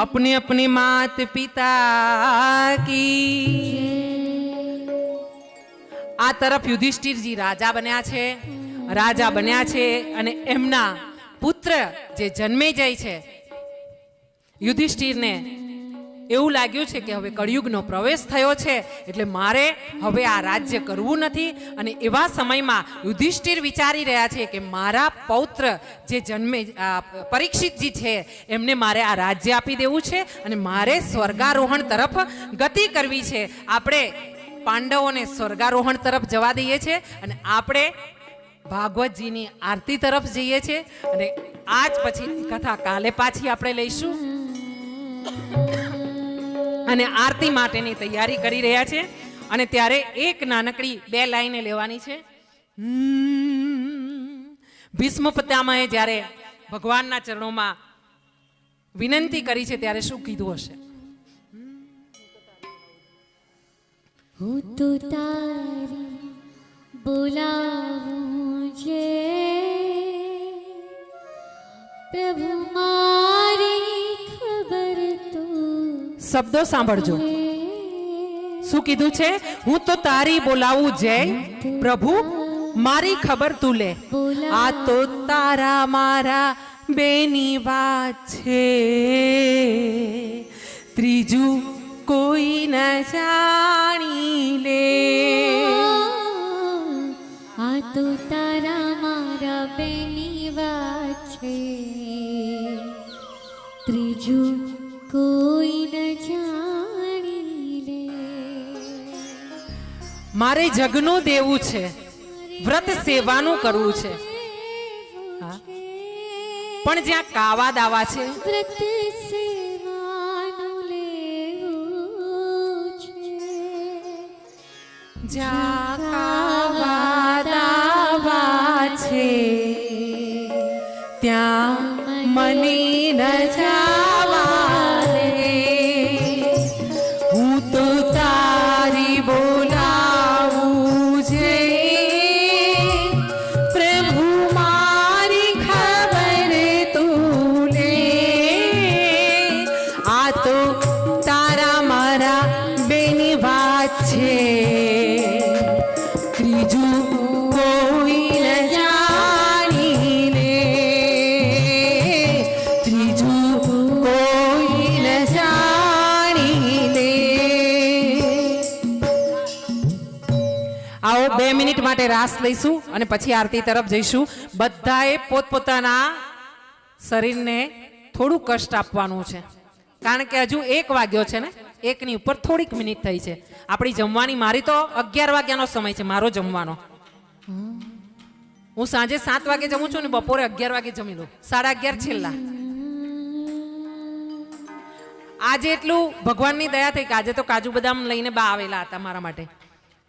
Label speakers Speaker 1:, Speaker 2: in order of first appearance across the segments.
Speaker 1: अपने अपने मात पिता की। आ तरफ युधिष्ठिरजी राजा बन्या छे, राजा बन्या छे અને એમના પુત્ર જે જન્મે જાય છે, યુધિષ્ઠિરને એવું લાગ્યું છે કે હવે કળિયુગનો પ્રવેશ થયો છે, એટલે મારે હવે આ રાજ્ય કરવું નથી. અને એવા સમયમાં યુધિષ્ઠિર વિચારી રહ્યા છે કે મારા પૌત્ર જે જન્મે પરીક્ષિતજી છે એમને મારે આ રાજ્ય આપી દેવું છે અને મારે સ્વર્ગારોહણ તરફ ગતિ કરવી છે. આપણે પાંડવોને સ્વર્ગારોહણ તરફ જવા દઈએ છીએ અને આપણે ભાગવતજીની આરતી તરફ જઈએ છીએ. અને આજ પછી કથા કાલે પાછી આપણે લઈશું અને આરતી માટેની તૈયારી કરી રહ્યા છે. અને ત્યારે એક નાનકડી 2 લાઈન લેવાની છે. ભીષ્મ પિતામહે જ્યારે ભગવાનના ચરણોમાં વિનંતી કરી છે ત્યારે શું કીધું હશે?
Speaker 2: હું તો તારી બોલાવું છે પ્રભુ, મારી ખબર તો.
Speaker 1: શબ્દો સાંભળજો. શું કીધું છે? હું તો તારી બોલાવું જય પ્રભુ, મારી ખબર તું લે. આ તો તારા મારા બેની વાત છે, ત્રીજું કોઈ ન જાણી લે.
Speaker 2: આ તો તારા મારા બેની વાત છે, ત્રીજું કોઈ ન જાણી લે.
Speaker 1: મારે જગનું દેવું છે, વ્રત સેવાનું કરવું છે, પણ જ્યાં કાવા દાવા છે
Speaker 2: વ્રત સેવાનું લેવું છે,
Speaker 1: જ્યાં કાવા દાવા છે ત્યાં મને ન જાવા દે. હું તો તારી બોલાવું છે પ્રભુ, મારી ખબર તું લે. આ તો તારા મારા બેની વાત છે, ત્રીજું કોઈ ન જાણી લે, ત્રીજું કોઈ ન જાણી લે. આવો 2 મિનિટ માટે રાસ લઈશું અને પછી આરતી તરફ જઈશું. બધાએ પોતપોતાના શરીરને થોડું કષ્ટ આપવાનું છે, કારણ કે હજુ 1 વાગ્યો છે ને, 1 ની ઉપર થોડીક મિનિટ થઈ છે. આપણી જમવાની, મારી તો 11 વાગ્યાનો સમય છે મારો જમવાનો. હું સાંજે 7 વાગે જમું છું ને બપોરે 11 વાગે જમી લઉં, 11:30 છેલ્લા. આજે એટલું ભગવાનની દયા થઈ કે આજે તો કાજુ બદામ લઈને બા આવેલા હતા મારા માટે,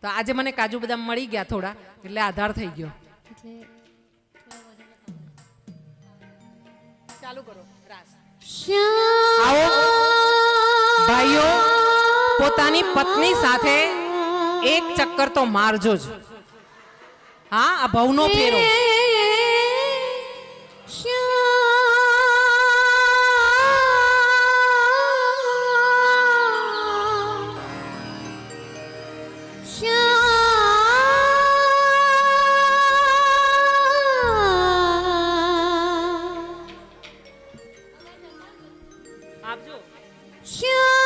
Speaker 1: તો આજે મને કાજુ બદામ મળી ગયા થોડા, એટલે આધાર થઈ ગયો. ચાલુ કરો રાસ. આવો ભાઈઓ, પોતાની પત્ની સાથે 1 ચક્કર તો મારજો જ. હા, આ ભવનો ફેરો.
Speaker 2: શ્યામ